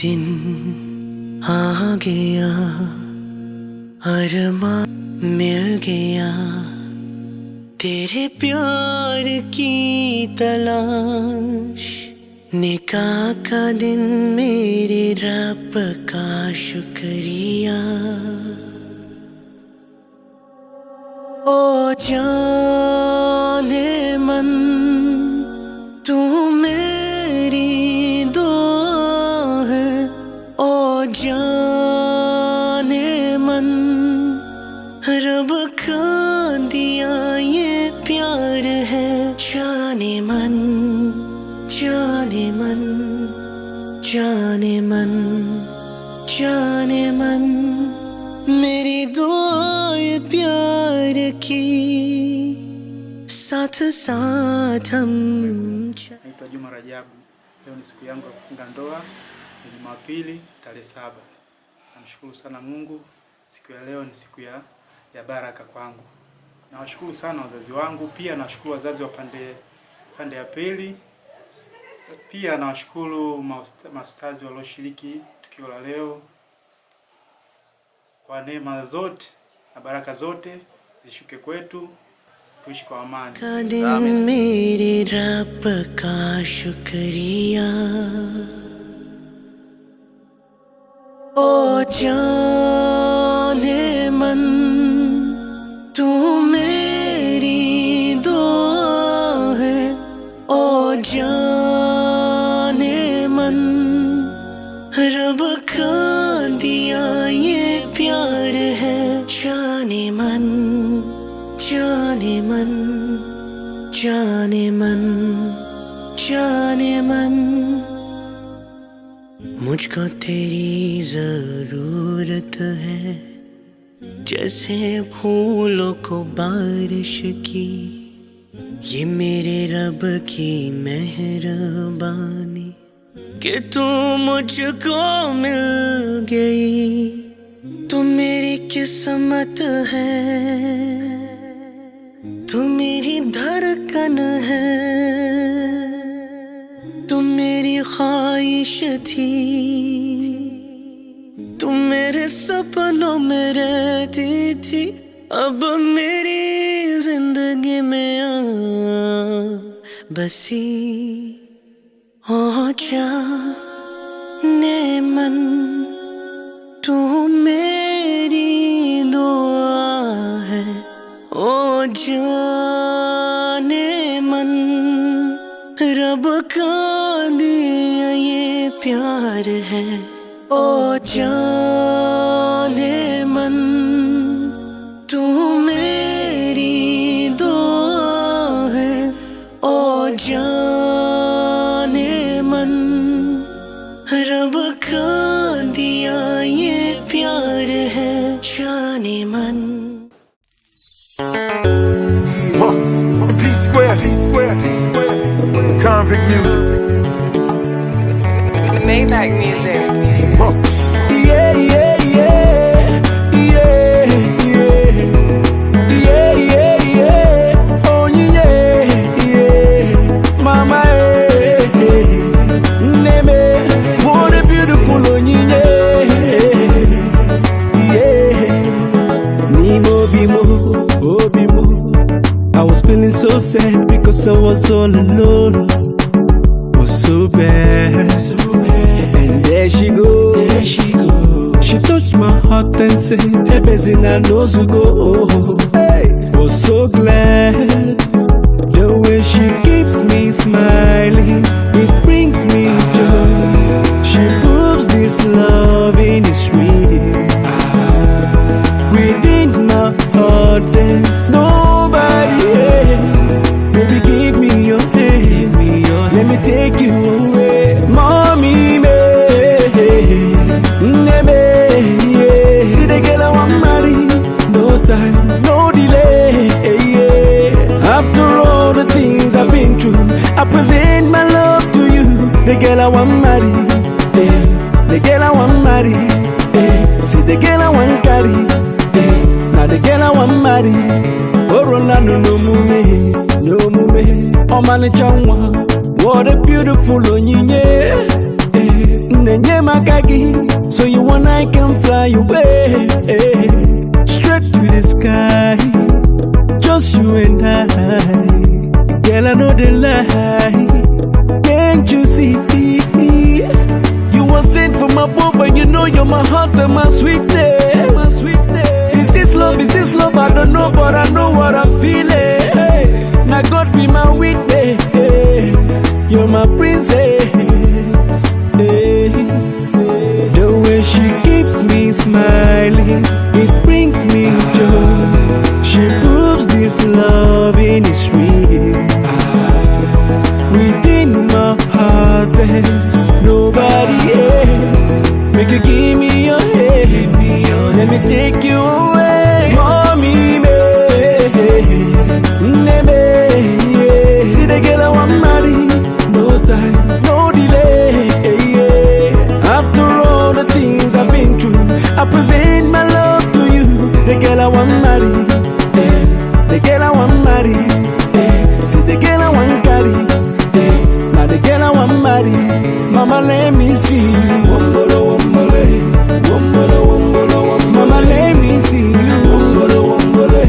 दिन आ गया, अरमान मिल गया, तेरे प्यार की तलाश। निकाह का दिन मेरे रब का शुक्रिया। ओ जाने मन तू मेरी दुआ है। ओ जाने मन रब का दिया ये प्यार है। जाने मन, जाने मन, जाने मन, जाने मन, मेरी दुआएं प्यार की साथ साथ हम। Naitwa Juma Rajabu. Leo ni siku yangu ya kufunga ndoa, ni Jumapili tarehe 7. Namshukuru sana Mungu, siku ya leo ni siku ya baraka kwangu. Nawashukuru sana wazazi wangu, pia nawashukuru wazazi wa pande ya pili. Pia nawashukuru mastazi walioshiriki tukio la leo. Kwa neema zote na baraka zote zishuke kwetu, tuishi kwa amani. Amin. मेरे रब का शुक्रिया। ओ जाने मन तू मेरी दुआ है। ओ जाने मन रब का दिया ये प्यार है। जाने मन, जाने मन, जाने मन, जाने मन, मुझको तेरी जरूरत है, जैसे फूलों को बारिश की। ये मेरे रब की मेहरबानी कि तू मुझको मिल गई। तू मेरी किस्मत है, तू मेरी धड़कन है, तू मेरी ख्वाहिश थी, तू मेरे सपनों में रहती थी। अब मेरी जिंदगी में आ बसी। ओ जाने मन तू मेरी दुआ है। ओ जाने मन रब का दिया ये प्यार है। ओ जाने मन तू मेरी दुआ है। ओ जाने मन रब का दिया ये प्यार है। जाने मन। P-Square, Convict Music, Maybach Music. Yeah, yeah, yeah, yeah, yeah, yeah, yeah, yeah. Oh yeah, yeah, mama, neme, what a beautiful oh yeah, Nimo bimo. I was feeling so sad because I was all alone. Was so bad. And there she goes. She touched my heart and said, Ebezina knows to go. Hey, was so glad. The way she keeps me smiling, it brings me joy. She proves this loving is real. Within my heart there's nobody else. Baby, give me your hand, let me take you away. Mommy, yeah. See the girl I want marry, no time, no delay. Yeah. After all the things I've been through, I present my love to you. The girl I want marry, yeah. The girl I want marry, yeah. See the girl I want carry, yeah. Now the girl I want marry. Oh, Rolando, no mume, oh man, what a beautiful onyinye. nenye makagi, so you and I can fly away straight to the sky, just you and I. Girl, I know the lie, can't you see? You were sent from above, and you know you're my heart and my sweetness. Is this love? Is this love? I don't know, but I know what I'm feeling. Now God be my witness. You're my princess. The way she keeps me smiling, it brings me joy. She proves this loving is real. Within my heart there's nobody else. Make you give me your hand, let me take you away. Mommy, me, see the girl I want marry. No time, no delay. After all the things I've been through, I present my love to you. The girl I want marry, the girl I want marry. See the girl I want carry, now the girl I want marry. Mama, let me see. Wombolo, wombole, wombolo, wombolo, wombole. Mama, let me see you. Wombolo, wombole,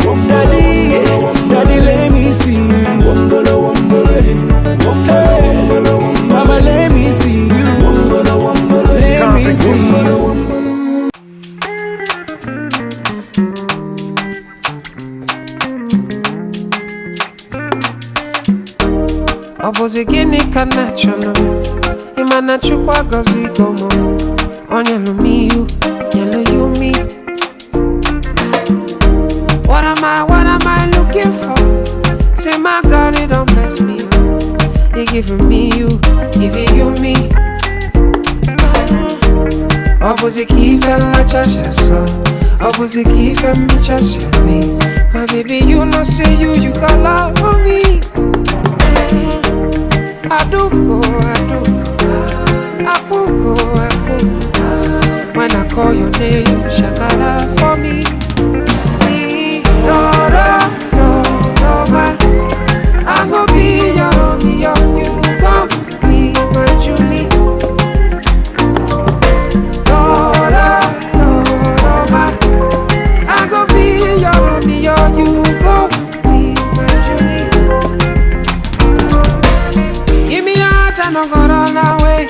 wombolo, daddy, daddy, let me see you. Wombolo, wombole, wombolo, wombolo, wombole. Mama, let me see you. Wombolo, wombole, let me see you. Obozi gini ka nachono Imana chukwa gozi gomo Onyelu miyu, nyelu you me. What am I looking for? Say my God, it don't mess me up. He giving me you, giving you me. Obozi kife la chasha so Obozi kife mi chasha me. My baby, you know say you got love for me. I do go. When I call your name, shakara for me. I go be your, you go be my Julie. I go be your, you go be my Julie. Give me your heart, I no go run away.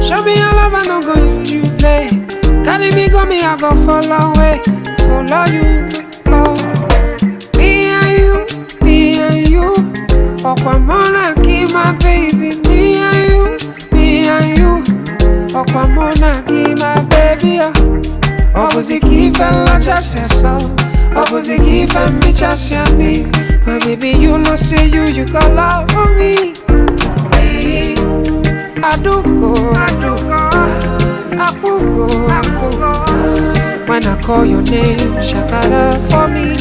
Show me your love, I no go use you play. Carry me, go me, I go follow away. Follow you, oh. Me and you. Okwamona, give my baby. Me and you. Okwamona, give my baby. Obozi kife la chasya so. Obozi kife mi chasya me. My baby, you know say you got love for me. I do go. When I call your name, shakara for me.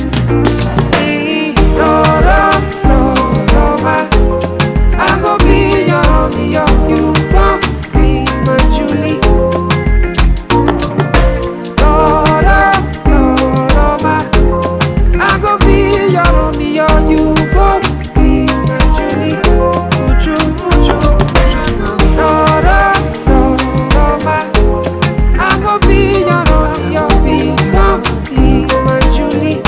I go be your, you go be my Julie. I go be your, you go be my Julie. I go be your, be my Julie.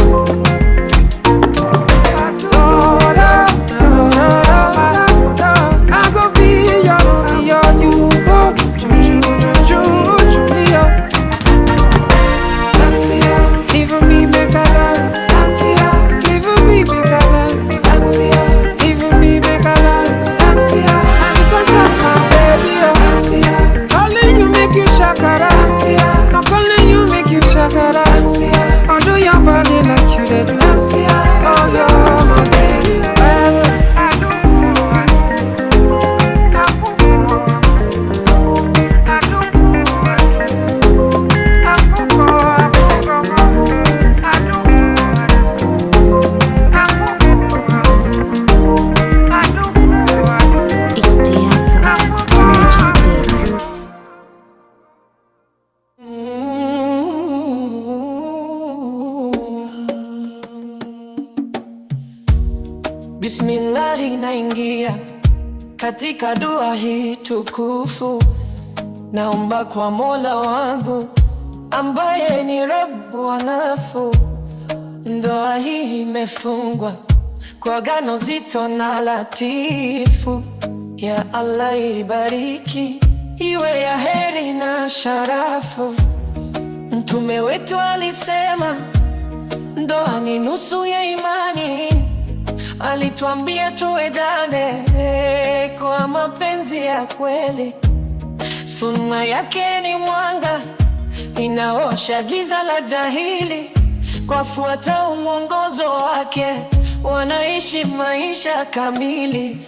I go be your, you go Julia. Even me make a dance, even me make a dance, even me make a dance, and because of my baby, calling you make you shakara, I'm calling you make you shakara, I'll do your body like you did, oh you're my baby. It's Diaso, Magic Beat. Bismillah inaingia katika dua hii tukufu, naomba kwa Mola wangu ambaye ni Rabbu alafu ndoa hii imefungwa kwa agano zito na latifu. Ya Allah ibariki, iwe ya heri na sharafu. Mtume wetu alisema ndoa ni nusu ya imani, alituambia tuendane kwa mapenzi ya kweli. Sunna yake ni mwanga, inaosha giza la jahili. Kwa fuata mwongozo wake, wanaishi maisha kamili.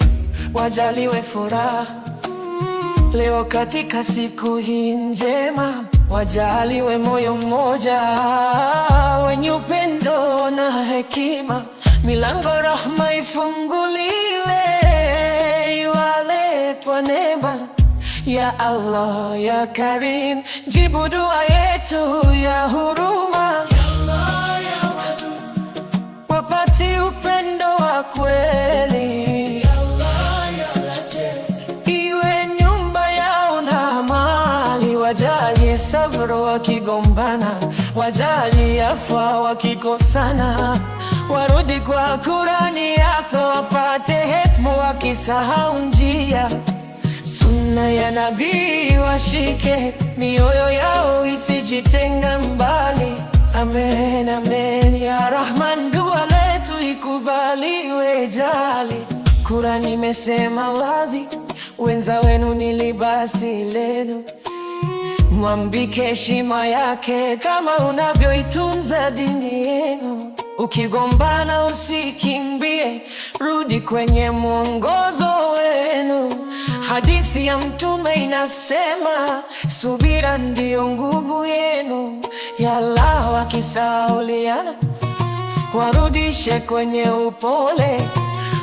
Wajaliwe furaha leo katika siku hii njema, wajaliwe moyo mmoja wenye upendo na hekima. Milango rahma ifunguliwe, iwaletwa neema. Ya Allah ya Karim, jibu dua yetu ya huruma. Wapati upendo wa kweli, iwe nyumba yao na amali. Wajalie sabro wakigombana, wajalie afa wakikosana. Warudi kwa Kurani yako, wapate hekima wakisahau njia. Sunna ya Nabii washike, mioyo yao isijitenga mbali. Amen, amen ya Rahman, dua letu ikubaliwe jali. Kurani imesema wazi, wenza wenu ni libasi lenu. Mwambike heshima yake kama unavyoitunza dini yenu. Ukigombana usikimbie, rudi kwenye mwongozo wenu. Hadithi ya Mtume inasema subira ndiyo nguvu yenu. Ya Allah wakisauliana, warudishe kwenye upole.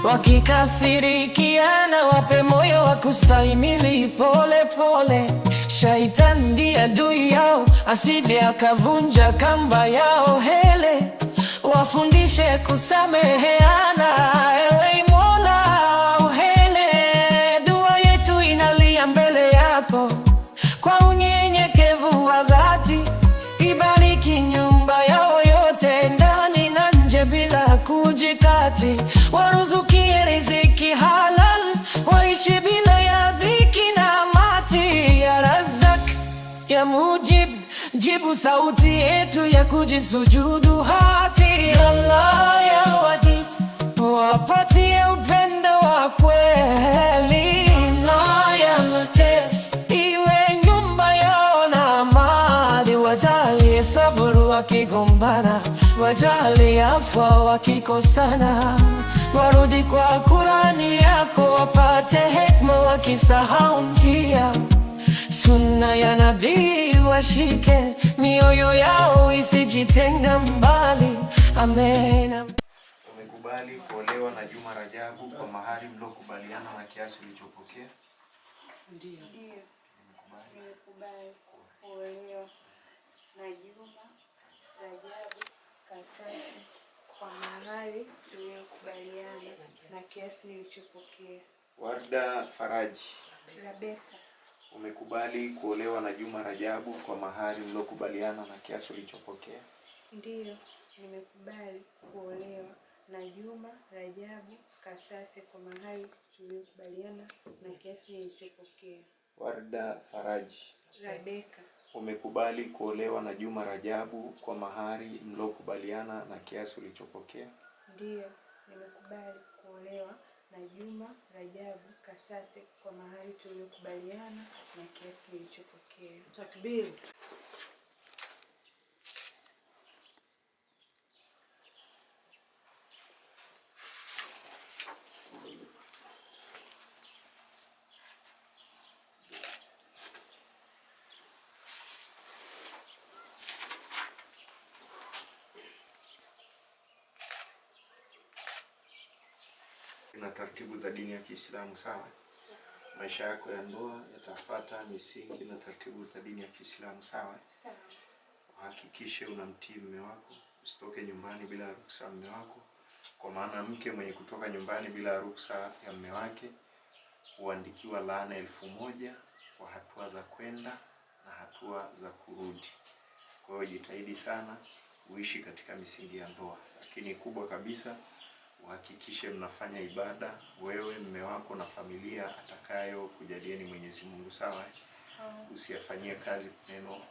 Wakikasirikiana, wape moyo wa kustahimili pole pole. Shaitan ndiye adui yao, asije akavunja kamba yao hele. Wafundishe kusameheana, ewe Mola uhele. Dua yetu inalia mbele yako kwa unyenyekevu wa dhati. Ibariki nyumba yao yote, ndani na nje bila kujikati. Waruzukie riziki halal, waishi bila ya dhiki na mati. Ya Razak, ya Mujib, jibu sauti yetu ya kujisujudu hati. Allah ya Wajib, wapatie upendo wa kweli. Allah ya Latif, iwe nyumba yao na amali. Wajalie sabru wakigombana, wajalie afa wakikosana. Warudi kwa Kurani yako, wapate hekima wakisahau njia. Sunna ya Nabii washike, mioyo yao isijitenga mbali. Amen. Umekubali kuolewa na Juma Rajabu kwa mahari mliokubaliana na kiasi ulichopokea? Ndio. Nimekubali kuolewa na Juma Rajabu Kasasi kwa mahari tuliyokubaliana na kiasi nilichopokea. Warda Faraji. Rebeka. Umekubali kuolewa na Juma Rajabu kwa mahari mliokubaliana na kiasi ulichopokea? Ndio, nimekubali kuolewa na Juma Rajabu Kasasi kwa mahari tuliyokubaliana na kiasi nilichopokea. Warda Faraji. Rebeka. Umekubali kuolewa na Juma Rajabu kwa mahari mliokubaliana na kiasi ulichopokea? Ndio, nimekubali kuolewa na Juma Rajabu Kasasi kwa mahari tuliyokubaliana na kiasi nilichopokea. Takbir. Na taratibu za dini ya Kiislamu, sawa? Maisha yako ya ndoa yatafuata misingi na taratibu za dini ya Kiislamu, sawa? Sawa. Hakikishe unamtii mume wako, usitoke nyumbani bila ruhusa ya mume wako, kwa maana mke mwenye kutoka nyumbani bila ruhusa ya mume wake huandikiwa laana 1000 kwa hatua za kwenda na hatua za kurudi. Kwa hiyo jitahidi sana uishi katika misingi ya ndoa, lakini kubwa kabisa uhakikishe mnafanya ibada, wewe, mume wako na familia atakayo kujalieni Mwenyezi Mungu, sawa? Usiyafanyie kazi neno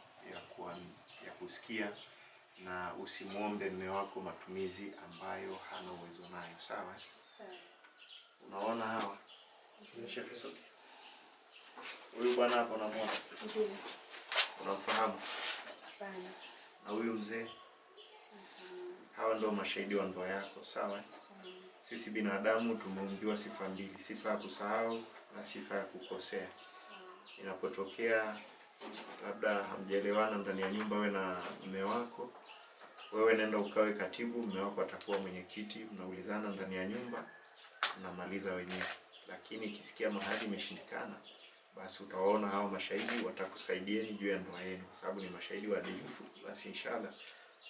ya kusikia, na usimuombe mume wako matumizi ambayo hana uwezo nayo, sawa? Unaona hawa? Huyu bwana hapo unamwona? Ndio. Unamfahamu? Hapana. Na huyu mzee? Hawa ndio mashahidi wa ndoa yako, sawa? Sisi binadamu tumeumbiwa sifa mbili, sifa ya kusahau na sifa ya kukosea. Inapotokea labda hamjaelewana ndani ya nyumba wewe na mume wako, wewe nenda ukawe katibu, mume wako atakuwa mwenyekiti, mnaulizana ndani ya nyumba, mnamaliza wenyewe. Lakini ikifikia mahali imeshindikana, basi utawaona hao mashahidi watakusaidieni juu ya ndoa yenu, kwa sababu ni mashahidi waadilifu. Basi inshallah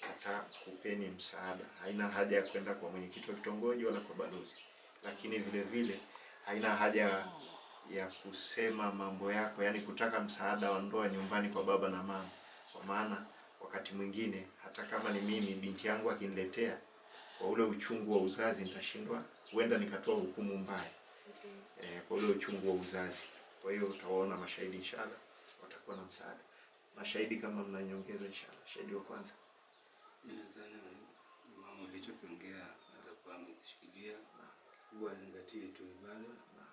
watakupeni msaada. Haina haja ya kwenda kwa mwenyekiti wa kitongoji wala kwa balozi, lakini vile vile haina haja ya kusema mambo yako, yani kutaka msaada wa ndoa nyumbani kwa baba na mama, kwa maana wakati mwingine hata kama ni mimi binti yangu akiniletea kwa ule uchungu wa uzazi, nitashindwa, huenda nikatoa hukumu mbaya kwa ule uchungu wa uzazi. Kwa hiyo utawaona mashahidi inshallah watakuwa na msaada. Mashahidi kama mnanyongeza inshallah. Shahidi wa kwanza. Nadhani mama alichokiongea atakuwa amekishikilia, kubwa zingatie tu ibada na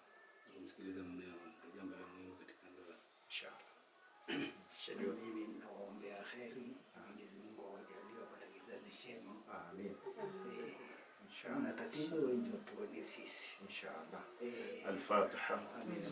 kumsikiliza mmeo, ndio jambo la muhimu katika ndoa inshallah. Shahidi, mimi nawaombea kheri, Mwenyezi Mungu awajalie wapate kizazi chema. Amin. Una tatizo ndio tuone sisi inshallah. Al-Fatiha.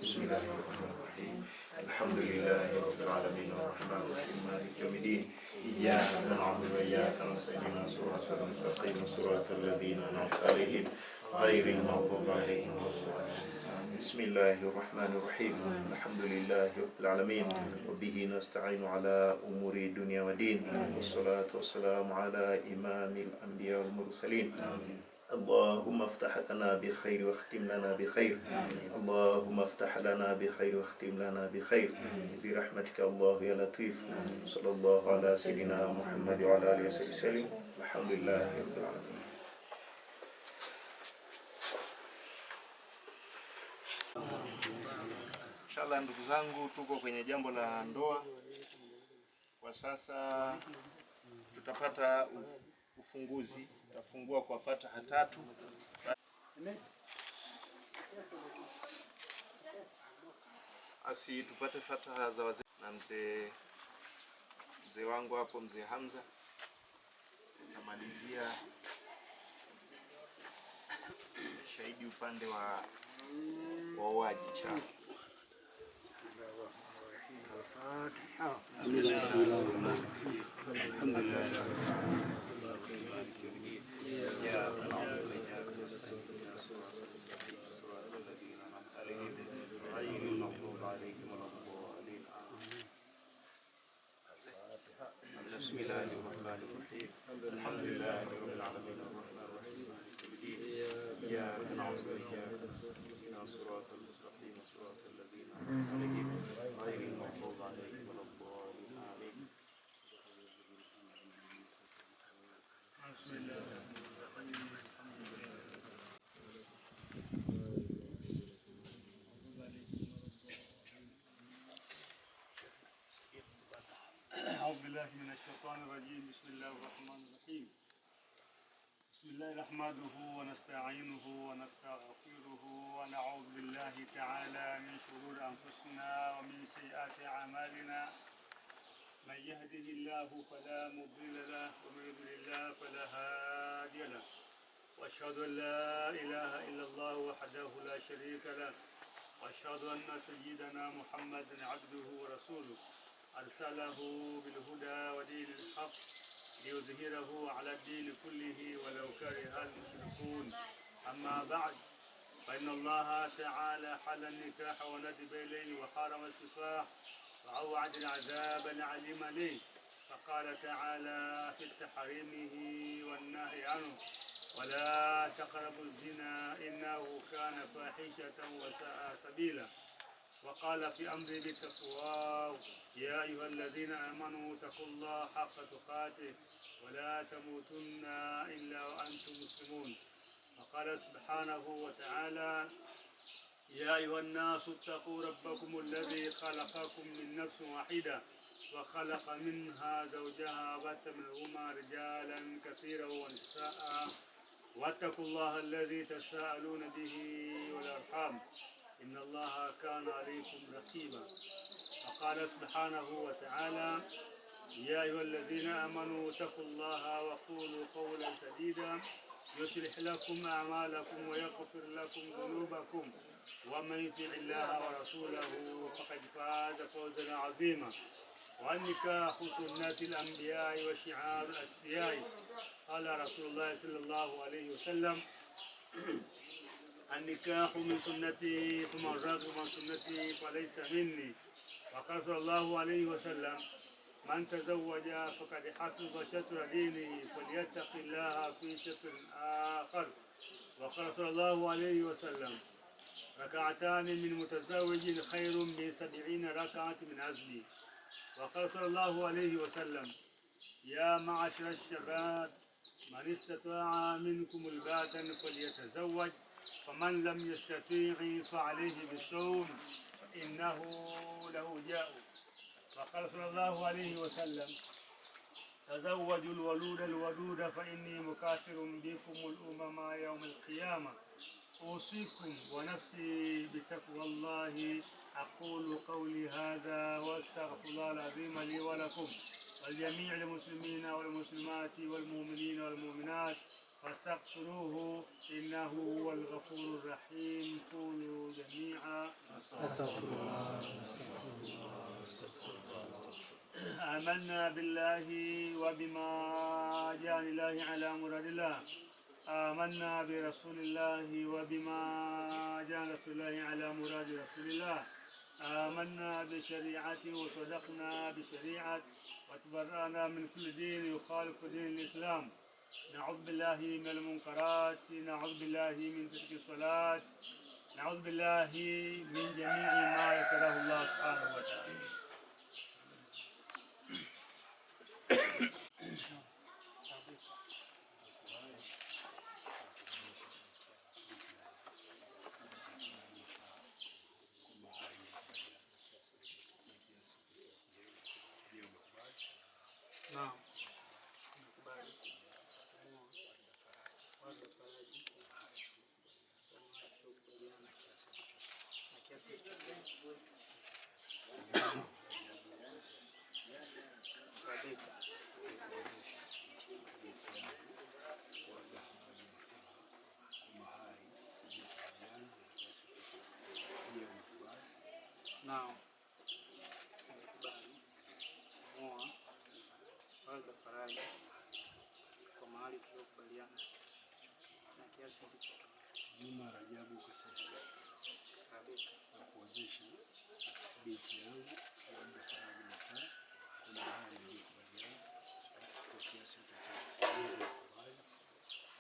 Bismillahirrahmanirrahim. Alhamdulillahi rabbil alamin arrahmanir rahim maliki yawmiddin. Iyyaka na'budu wa iyyaka nasta'in. Siratal mustaqim siratal ladzina an'amta 'alaihim ghayril maghdubi 'alaihim waladdallin. Bismillahirrahmanirrahim. Alhamdulillahi rabbil alamin wa bihi nasta'inu 'ala umuri dunya wa din. Wassalatu wassalamu 'ala imamil anbiya wal mursalin. Amin. اللهم افتح لنا بخير واختم لنا بخير. اللهم افتح لنا بخير واختم لنا بخير برحمتك الله يا لطيف. صلى الله على سيدنا محمد وعلى اله وصحبه وسلم. الحمد لله رب العالمين. Inshallah ndugu zangu, tuko kwenye jambo la ndoa. Kwa sasa tutapata ufunguzi. Tutafungua kwa Fatiha 3. Asi tupate Fatiha za wazee na mzee wangu hapo, mzee Hamza. Tutamalizia shahidi upande wa waoaji inshallah. Bismillahirrahmanirrahim. Alhamdulillahi rabbil alamin arrahmanir rahim maliki yawmiddin. Iyyaka na'budu wa iyyaka nasta'in. Siratal mustaqim siratal ladzina an'amta 'alaihim ghayril maghdubi 'alaihim waladdallin. Amin. أعوذ بالله من الشيطان الرجيم. بسم الله الرحمن الرحيم. بسم الله نحمده ونستعينه ونستغفره ونعوذ بالله تعالى من شرور أنفسنا ومن سيئات أعمالنا. من يهده الله فلا مضل له ومن يضلل فلا هادي له. وأشهد أن لا إله إلا الله وحده لا شريك له. وأشهد أن سيدنا محمدا عبده ورسوله أرسله بالهدى ودين الحق ليظهره على الدين كله ولو كره المشركون. أما بعد، فإن الله تعالى حل النكاح وندب إليه وحرم السفاح وأوعد العذاب العليم عليه. فقال تعالى في تحريمه والنهي عنه: ولا تقربوا الزنا إنه كان فاحشة وساء سبيلا. وقال في أمر بالتقوى يا أيها الذين آمنوا اتقوا الله حق تقاته ولا تموتن إلا وأنتم مسلمون. وقال سبحانه وتعالى يا أيها الناس اتقوا ربكم الذي خلقكم من نفس واحدة وخلق منها زوجها وبث منهما رجالا كثيرا ونساء واتقوا الله الذي تساءلون به والأرحام إن الله كان عليكم رقيبا. وقال سبحانه وتعالى يا أيها الذين آمنوا اتقوا الله وقولوا قولا سديدا يصلح لكم أعمالكم ويغفر لكم ذنوبكم ومن يطع الله ورسوله فقد فاز فوزا عظيما. والنكاح سنة الأنبياء وشعار الأسفياء. قال رسول الله صلى الله عليه وسلم النكاح من سنتي فمن رغب عن سنتي فليس مني. وقال صلى الله عليه وسلم من تزوج فقد حفظ شطر دينه فليتق الله في شطر آخر. وقال صلى الله عليه وسلم ركعتان من متزوج خير من 70 ركعة من عزل. وقال صلى الله عليه وسلم يا معشر الشباب من استطاع منكم الباءة فليتزوج فمن لم يستطيع فعليه بالصوم فإنه له جاء. وقال صلى الله عليه وسلم تزوجوا الولود الودود فإني مكاثر بكم الأمم يوم القيامة. أوصيكم ونفسي بتقوى الله. أقول قولي هذا وأستغفر الله العظيم لي ولكم ولجميع المسلمين والمسلمات والمؤمنين والمؤمنات فاستغفروه إنه هو الغفور الرحيم. قولوا جميعا استغفر الله. آمنا بالله وبما جاء الله على مراد الله. آمنا برسول الله وبما جاء رسول الله على مراد رسول الله. آمنا بشريعته وصدقنا بشريعة وتبرأنا من كل دين يخالف دين الإسلام. نعوذ بالله من المنكرات، نعوذ بالله من ترك الصلاة، نعوذ بالله من جميع ما يكره الله سبحانه وتعالى. Naam. Nakubali. Wala faraji. Na kiasi. Kabisa. Naam. Nakubali. Moa wala faraja kwa mahali tuliokubaliana na kiasi ndicho Juma Rajabu Kasese kabisa na kuwezesha binti yangu wala faraja mtaa kwa mahali tuliokubaliana kwa kiasi chochote.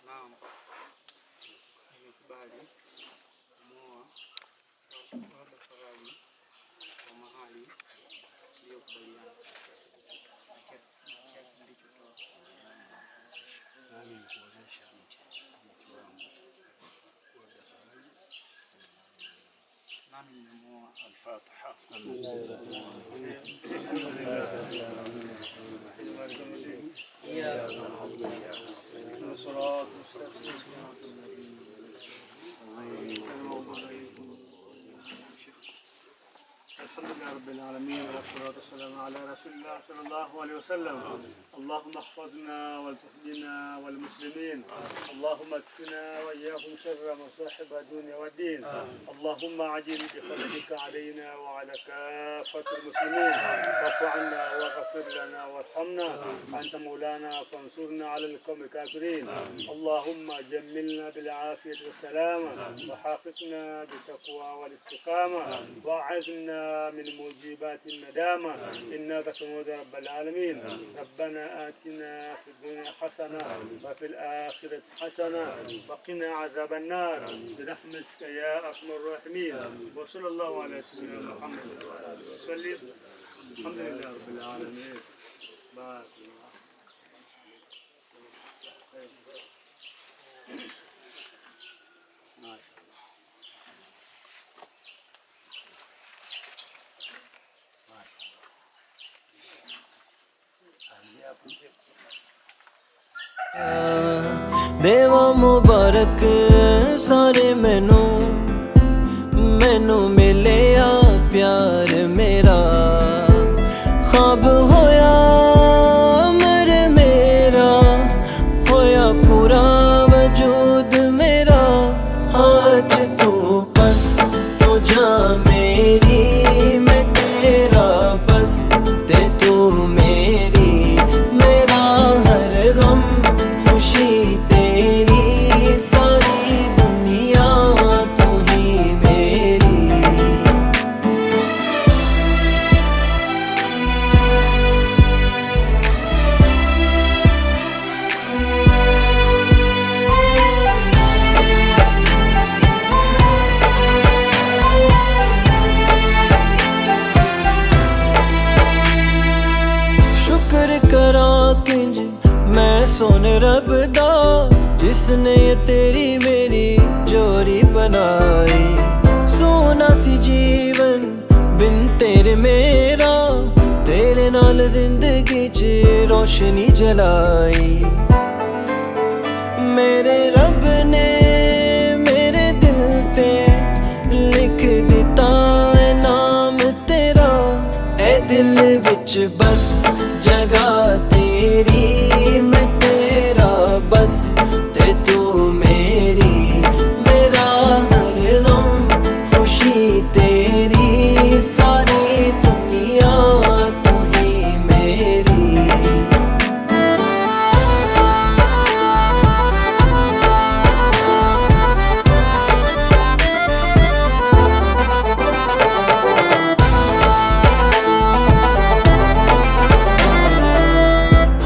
Naam. Nimekubali moa wala faraja kwa mahali tuliokubaliana na kiasi ndicho nami nikuwezesha binti wangu wala faraja nami nimemoa. Al-Fatiha. الحمد لله رب العالمين والصلاة والسلام على رسول الله صلى الله عليه وسلم. اللهم احفظنا والتف بنا والمسلمين. اللهم اكفنا وإياهم شر مصاحب الدنيا والدين. اللهم عجل بفضلك علينا وعلى كافة المسلمين. واعف عنا واغفر لنا وارحمنا. أنت مولانا فانصرنا على القوم الكافرين. اللهم جملنا بالعافية والسلامة وحققنا بالتقوى والاستقامة وأعذنا من موجبات الندامة إنك سمود رب العالمين. ربنا آتنا في الدنيا حسنة وفي الآخرة حسنة وقنا عذاب النار برحمتك يا أرحم الراحمين. وصلى الله على سيدنا محمد وسلم. الحمد لله رب العالمين. بارك الله. देवा मुबारक सारे मैनू मैनू मिले आ प्यार मेरा ख्वाब होया मेरे मेरा होया पूरा वजूद मेरा आज तू बस तो जा मेरी मैं तेरा बस ते तू मेरी मेरा हर गम खुशी तेरी सारी दुनिया तू ही मेरी। शुक्र करा किंज मैं सोने रब दा जिसने ये तेरी मेरी जोड़ी बनाई। सोना सी जीवन बिन तेरे मेरा तेरे नाल जिंदगी च रोशनी जलाई। मेरे रब ने मेरे दिल ते लिख दिता है नाम तेरा ए दिल विच बस जगह तेरी मैं तेरा बस ते तू मेरी मेरा हर गम खुशी तेरी सारी दुनिया तू ही मेरी।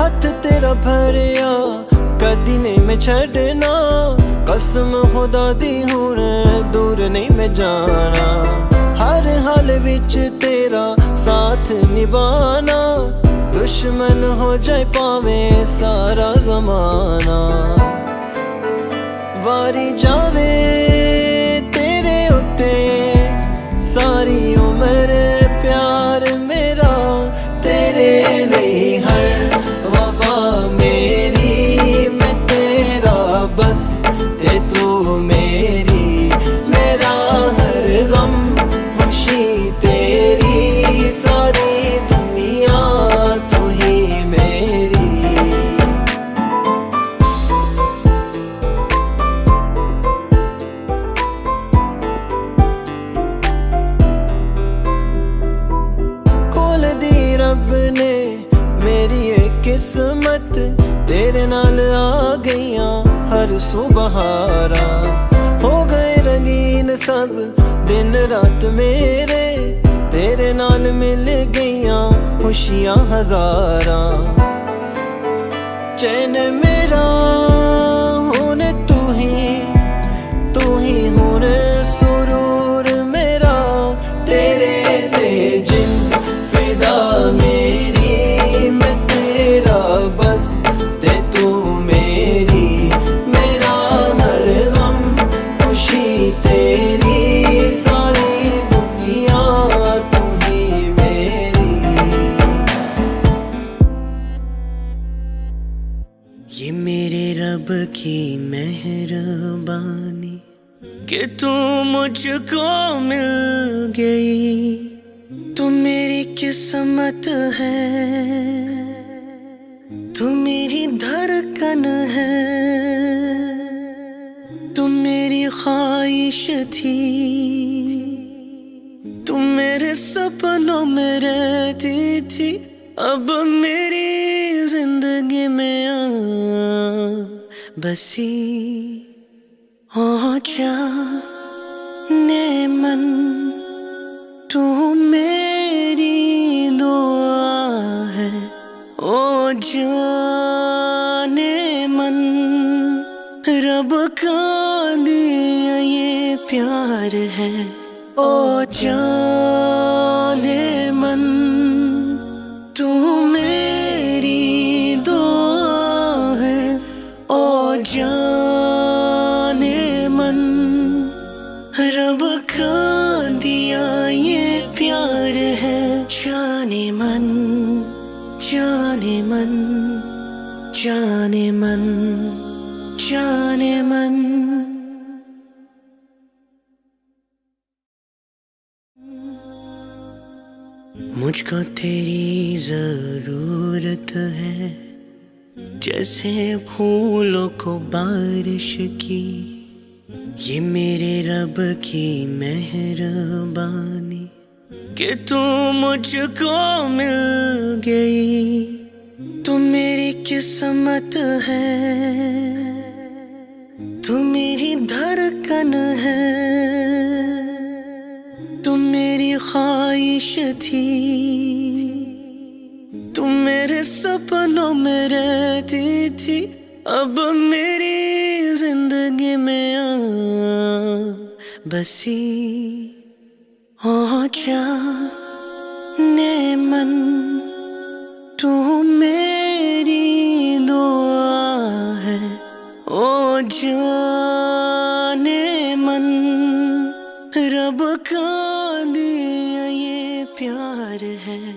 हथ तेरा भरिया कदी नहीं मैं छड़ना कसम खुदा दी हुण दूर नहीं मैं जाना। हर हाल विच तेरा साथ निभाना दुश्मन हो जाए पावे सारा जमाना। वारी जावे तेरे उत्ते सारी उम्र प्यार मेरा तेरे लिए हर वफा मेरी मैं तेरा बस ते तू मेरी मेरा हर गम खुशी तेरी सारी दुनिया तू ही मेरी। कोल दी रब ने मेरी एक किस्मत तेरे नाल आ गईयां हर सुबहारा। हो गए रंगीन सब दिन रात मेरे तेरे नाल मिल गईयां खुशियां हजारा। चैन मेरा हुन तू ही हुन सुरूर मेरा तेरे ले जिन फिदा मेरी मैं तेरा बस ते तू मेरी मेरा हर गम खुशी तेरी सारी दुनिया तू ही मेरी। ये मेरे रब की मेहरबानी कि तू मुझको मिल गई। तू मेरी किस्मत है तू मेरी धड़कन है तू मेरी ख्वाहिश थी तू मेरे सपनों में रहती थी अब मेरी जिंदगी में आ बसी। हो जाने मन तू मेरी जाने मन, रब का दिया ये प्यार है। ओ जाने मन, तू मेरी दुआ है। ओ जाने मन, रब का दिया ये प्यार है। जाने मन, जाने मन, जाने मन, जाने मन। मुझको तेरी जरूरत है, जैसे फूलों को बारिश की। ये मेरे रब की मेहरबानी कि तू मुझको मिल गई। तू मेरी किस्मत है, तू मेरी धड़कन है, तू मेरी ख्वाहिश थी। तू मेरे सपनों में रहती थी, अब मेरी जिंदगी में आ बसी। ओ जाने मन, तू मेरी दुआ है। ओ जाने मन, रब का दिया ये प्यार है।